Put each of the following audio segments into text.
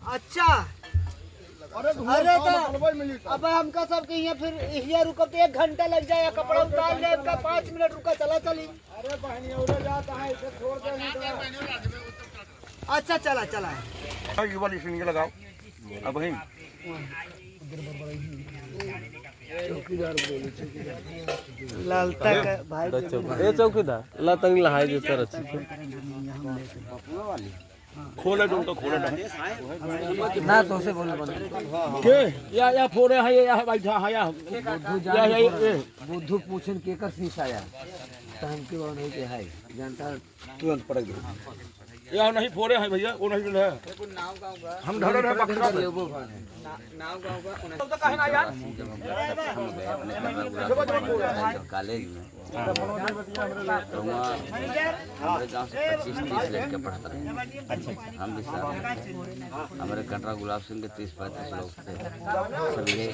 अच्छा अरे तो अब हमका सब के यहाँ फिर यहाँ रुकब तो 1 घंटा लग जाए, कपड़ा उतार ले का 5 मिनट रुका चला चली। अरे बहनी उधर जाता है इसे छोड़ दे। अच्छा चला चला ये वाली सीढ़ी लगाओ अब वहीं लाल तक भाई ये चौकीदार ला तंग लहाई दे तर खोले तुम तो खोले ना तो से बोल के या फोड़े है या बैठा है या बुद्धू पूछन केकर शीशा आया टाइम के वो नहीं के है जानता तुरंत पड़क दे या नहीं फोड़े है भैया वो नहीं है हम ढड़र है बक्सा नाव गांव का तो कहे ना यार कॉलेज में तो वहाँ हमारे गांव से 25-30 लड़के पढ़ते रहे। अच्छा हम भी साथ हमारे कटरा गुलाब सिंह के 30-35 लोग थे। सब ये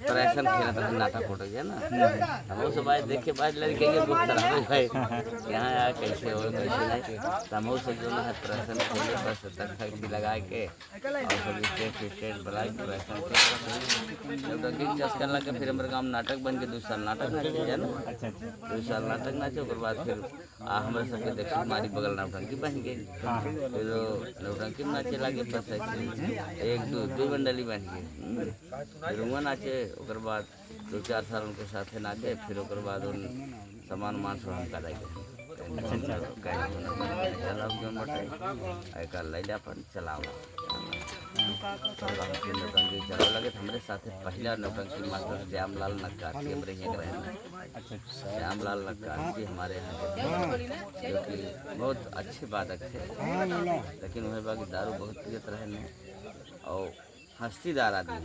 प्रैसन खेलते थे, नाटक फोटो है ना, हम वो सब आए देखे बाद लड़के के दुख तरह भाई यहाँ आया कैसे हो कैसे नहीं, हम वो सब जो है प्रैसन खेले बस तक लगा के और सब स्टेज बनाए प्रैसन के चस्का लगा। फिर हमारे गाँव नाटक बन के 2 साल नाटक नाचे है ना, 2 साल नाटक नाचे ओकर बाद फिर हमारे सबके देखी हमारी बगल नौटंकी बन गई। फिर नौटंकी में नाचे लगे बस 1-2 मंडली बन गई। फिर वहाँ नाचे ओकर बाद 2-4 साल उनके साथ नाचे। फिर ओकर बाद उन सामान मान सब हम कराए लैला अपन चलावा नौटंकी चला लगे। हमारे साथ पहला नौटंकी मास्टर श्यामलाल नक्कार के हमारे यहाँ रहे। श्यामलाल नक्कार जी हमारे यहाँ जो कि बहुत अच्छे वादक थे, लेकिन वह बाकी दारू बहुत पियत रहे और हस्तीदार आदमी।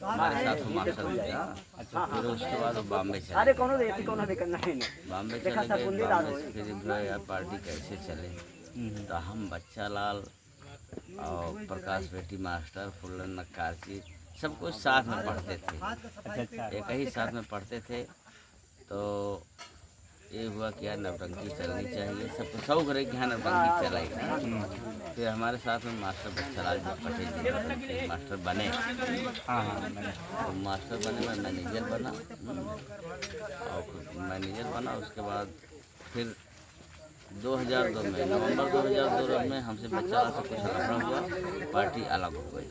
हमारे साथ मास्टर था। फिर उसके बाद वो बॉम्बे चले, बॉम्बे चले गए। फिर यार पार्टी कैसे चले तो हम बच्चा लाल और प्रकाश बेटी मास्टर फुल्लन नक्कार जी सब कुछ साथ में पढ़ते थे। एक ही साथ में पढ़ते थे। तो ये हुआ कि यार नौटंकी चलनी चाहिए, सबको सब करे कि हाँ नौटंकी चलाएगी। फिर हमारे साथ में मास्टर बच्चालाल जी पटेल जी मास्टर बने। तो मास्टर बने, मैं मैनेजर बना और मैनेजर बना। उसके बाद फिर 2002 में नवंबर 2002 में हमसे बच्चा से कुछ लफड़ा हुआ, पार्टी अलग हो गई।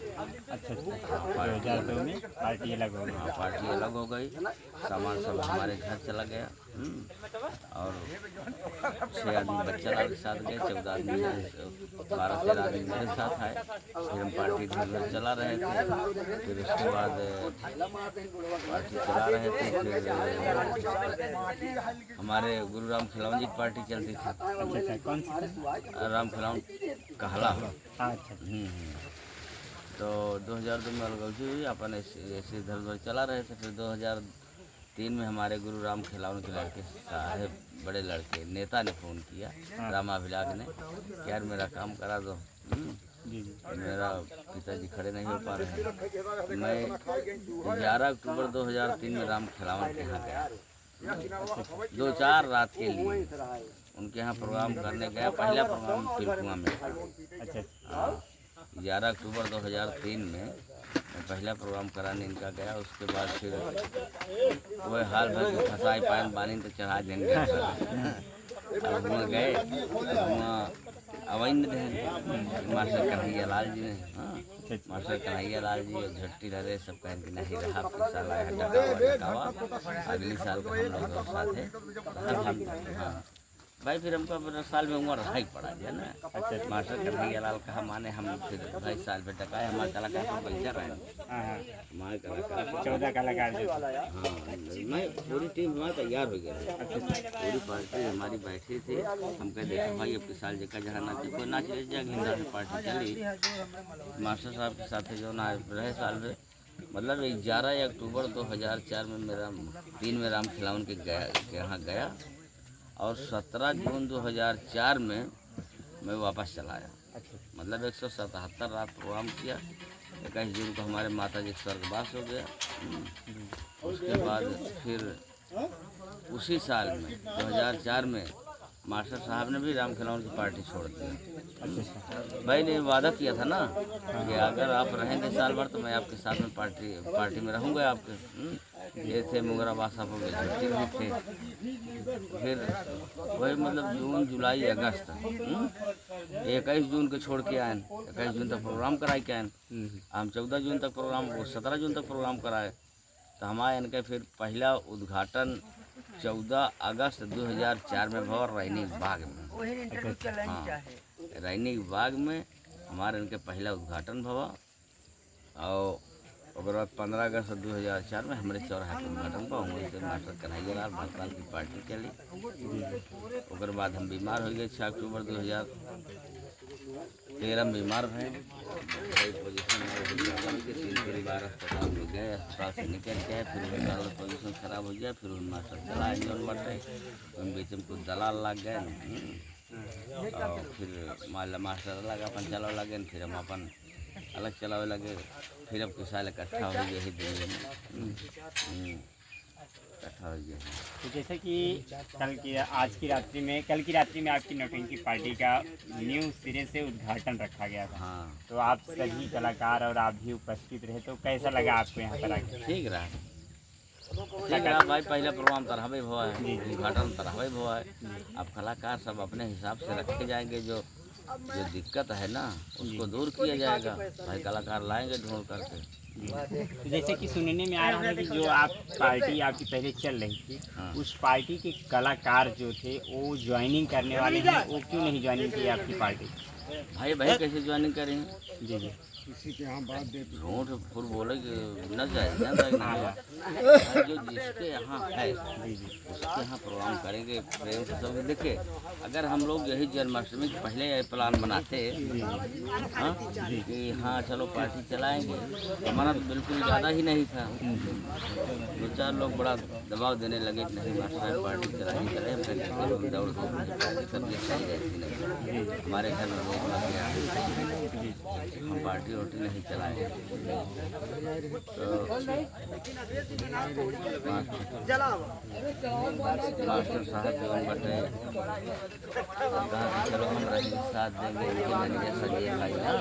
अच्छा 2002 में पार्टी अलग हो गई। हाँ पार्टी अलग हो गई। सामान सब हमारे घर चला गया और 6 आदमी बच्चा लाल के साथ गए, 14 आदमी 12-13 आदमी मेरे साथ आए। फिर हम पार्टी धीरे चला रहे थे। फिर उसके बाद पार्टी चला रहे थे। फिर हमारे गुरु राम खिलावन जी की पार्टी चलती थी। कौन सी राम खिलावन कहला। तो 2002 में अलगौजी हुई, अपन ऐसे इधर उधर चला रहे थे। फिर 2003 में हमारे गुरु राम खिलावन के लड़के साहब बड़े लड़के नेता ने फ़ोन किया, रामाभिलाग ने, कि यार मेरा काम करा दो। मेरा पिताजी खड़े नहीं हो पा रहे हैं। मैं 11 अक्टूबर 2003 में राम खिलावन के यहाँ गया 2-4 रात के लिए उनके यहाँ प्रोग्राम करने गया। पहला प्रोग्राम पिलकुआ में था। 11 अक्टूबर 2003 में मैं पहला प्रोग्राम कराने इनका गया। उसके बाद फिर वह हाल भर के फंसाई पान बानी तो चढ़ा देंगे। अब वहाँ गए, वहाँ अवैध मास्टर कन्हैया लाल जी ने, मास्टर कन्हैया लाल जी और झट्टी रहे सब कहें कि नहीं रहा पैसा लाया डकावा अगली साल को हम लोग साथ है। हाँ भाई फिर हमको साल में उम्र रहा ही पड़ा है ना। अच्छा मास्टर कन्हैया लाल कहा माने हम फिर भाई साल में टकाए हमारे कलाकार को बच्चा रहे हमारे कलाकार 14 कलाकार। हाँ मैं पूरी टीम हमारा तैयार हो गया। पूरी पार्टी हमारी बैठी थी। हम कह देखो भाई अब साल जगह जहाँ नाचे कोई नाच ले जाए पार्टी चली। मास्टर साहब के साथ जो ना रहे साल में मतलब 11 अक्टूबर 2004 में मेरा 3 में राम खिलावन के यहाँ गया और 17 जून 2004 में मैं वापस चला आया। मतलब 177 रात प्रोग्राम किया 21 जून को हमारे माता जी स्वर्गवास हो गया। उसके बाद फिर उसी साल में 2004 में मास्टर साहब ने भी राम खिलौन की पार्टी छोड़ दी। भाई ने वादा किया था ना कि अगर आप रहेंगे साल भर तो मैं आपके साथ में पार्टी में रहूँगा आपके। ये थे मुगराबाद साहब हो गए, छुट्टी भी थे। फिर वही मतलब जून जुलाई अगस्त 21 जून को छोड़ के आए, 21 जून तक प्रोग्राम कराए के आए। हम 14 जून तक प्रोग्राम, 17 जून तक प्रोग्राम कराए। तो हमारे इनके फिर पहला उद्घाटन 14 अगस्त 2004 में भवा रैनिक बाग में। हाँ, रैनिक बाग में हमारे इनके पहला उद्घाटन भवा। और उसके बाद 15 अगस्त 2004 में हमारे चौराहे के उद्घाटन पर वहीं मास्टर कन्हैया लाल भरपाल की पार्टी चली। उसके बाद हम बीमार हो गए 6 अक्टूबर 2013 में बीमार भए। पोजिशन में 3 परिवार अस्पताल में गए, अस्पताल से निकल गए। फिर पोजिशन खराब हो गया। फिर उन मास्टर चलाए जौन बटे उन बीच में कुछ दलाल लग गए। और फिर मास्टर अलग अपन चलावे लगे। फिर हम अपन अलग चलावे लगे। फिर अब किसान इकट्ठा हो गए ही दुनिया में इकट्ठा हो गया। तो जैसे कि कल की रात्रि में आपकी नौटंकी पार्टी का न्यू सिरे से उद्घाटन रखा गया था। हाँ, तो आप सभी कलाकार और आप भी उपस्थित रहे, तो कैसा लगा आपको यहाँ पर आके? ठीक रहा भाई। पहले प्रोग्राम तरहवे हुआ है, उद्घाटन तरहवे हुआ है। अब कलाकार सब अपने हिसाब से रखे जाएंगे। जो दिक्कत है ना उसको दूर किया जाएगा। भाई कलाकार लाएंगे ढूंढ करके। तो जैसे कि सुनने में आ रहा है कि जो आप पार्टी आपकी पहले चल रही थी, हाँ। उस पार्टी के कलाकार जो थे वो ज्वाइनिंग करने वाले हैं, वो क्यों नहीं ज्वाइनिंग की आपकी पार्टी? भाई कैसे ज्वाइनिंग करेंगे? जी जी, झूठ फुल बोले कि न जाए जो जिसके यहाँ है उसके यहाँ प्रोग्राम करेंगे प्रेम से सब। देखिए अगर हम लोग यही जन्माष्टमी के पहले प्लान बनाते हाँ कि हाँ चलो पार्टी चलाएंगे, हमारा तो बिल्कुल ज़्यादा ही नहीं था। 2-4 लोग बड़ा दबाव देने लगे कि नहीं मास्टर पार्टी चलाएंगे चले। हम दौड़ तबीयत सही रहती नहीं, हमारे घर में लोग लग गया हम पार्टी रोटी नहीं चलाएंगे। तो मास्टर साहब जवन बटे कहा कि चलो हम रहेंगे साथ देंगे मैनेजर संजय भाई ना।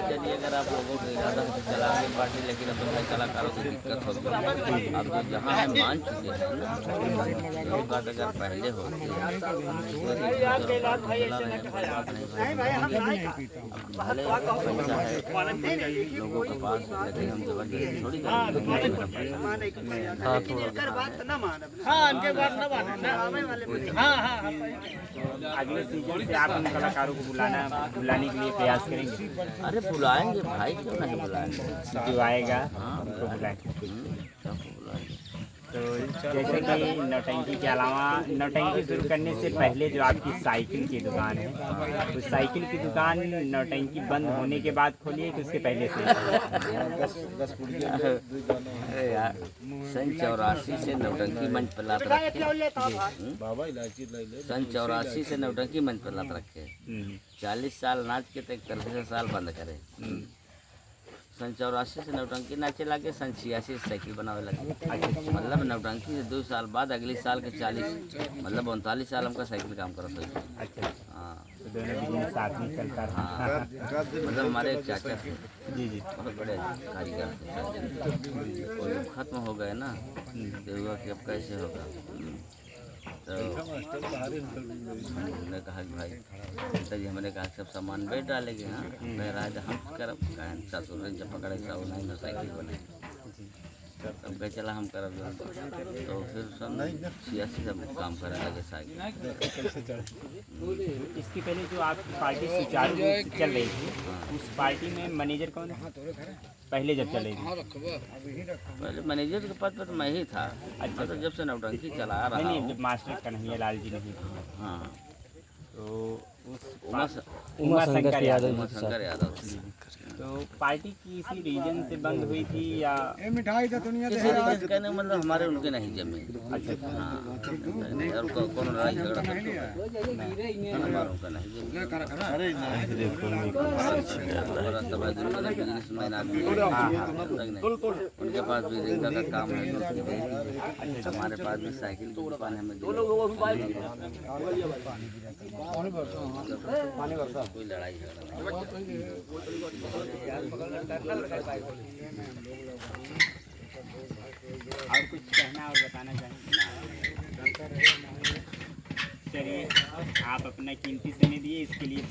चलिए अगर आप लोगों के इरादा से चलाएंगे पार्टी, लेकिन अब भाई कलाकारों की दिक्कत होगी। अब जो जहाँ है मान चुके हैं ना वो बात अगर पहले होती लोगों के पास, लेकिन हम जबरदस्ती थोड़ी करेंगे। अगले सीजन से आप उन कलाकारों को बुलाने के लिए प्रयास करेंगे? अरे बुलाएंगे भाई, क्यों नहीं बुलाएंगे। जो आएगा उनको बुलाएंगे। तो जैसे कि नौटंकी के अलावा नौटंकी शुरू करने से पहले जो आपकी साइकिल की दुकान है, उस साइकिल की दुकान नौटंकी बंद होने के बाद खोलिए कि उसके पहले से? अरे यार सन 84 से नौटंकी मंच पर लात रखे। सन 84 से नौटंकी मंच पर लात रखे। 40 साल नाच के तो 31 साल बंद करे। सन 84 से नौटंकी नाचे लगे, सन 86 से साइकिल बनावे लगे। मतलब नौटंकी से 2 साल बाद अगले साल के 40 मतलब 39 साल हमका साइकिल काम करत हुई। अच्छा, हाँ तो दोनों बिजनेस साथ में चलता रहा। हाँ, मतलब हमारे एक चाचा थे जी जी, बहुत बड़े कारीगर थे। वो जब खत्म हो गए ना तो हुआ कि अब कैसे होगा। तो हमने कहा कि भाई पिताजी हमने कहा सब सामान बेच डालेंगे। हाँ मैं रहा हम करब चतुर जब पकड़े सब नहीं ना साइकिल बने तब कह चला हम करब। तो फिर सन 86 से काम करने लगे साइकिल। इसके पहले जो आपकी पार्टी सुचारू रूप से चल रही थी, उस पार्टी में मैनेजर कौन था पहले जब चल रही थी? पहले मैनेजर के पद पर तो मैं ही था। अच्छा, तो जब से नौटंकी चला रहा नहीं, हूँ। जब मास्टर कन्हैया लाल जी नहीं थे हाँ तो उस उमा शंकर यादव। शंकर यादव। तो पार्टी किसी रीजन से बंद हुई थी या किसी रीजन कहने मतलब हमारे उनके नहीं जमे। अच्छा हाँ और कौन लड़ाई झगड़ा हमारे उनका नहीं जमे। बिजनेसमैन आदमी उनके पास भी रिक्शा का काम है तो उसकी दे दी। हमारे पास भी साइकिल की दुकान है, हमें कोई लड़ाई झगड़ा नहीं। और कुछ कहना और बताना चाहेंगे? चलिए आप अपना कीमती समय दिए इसके लिए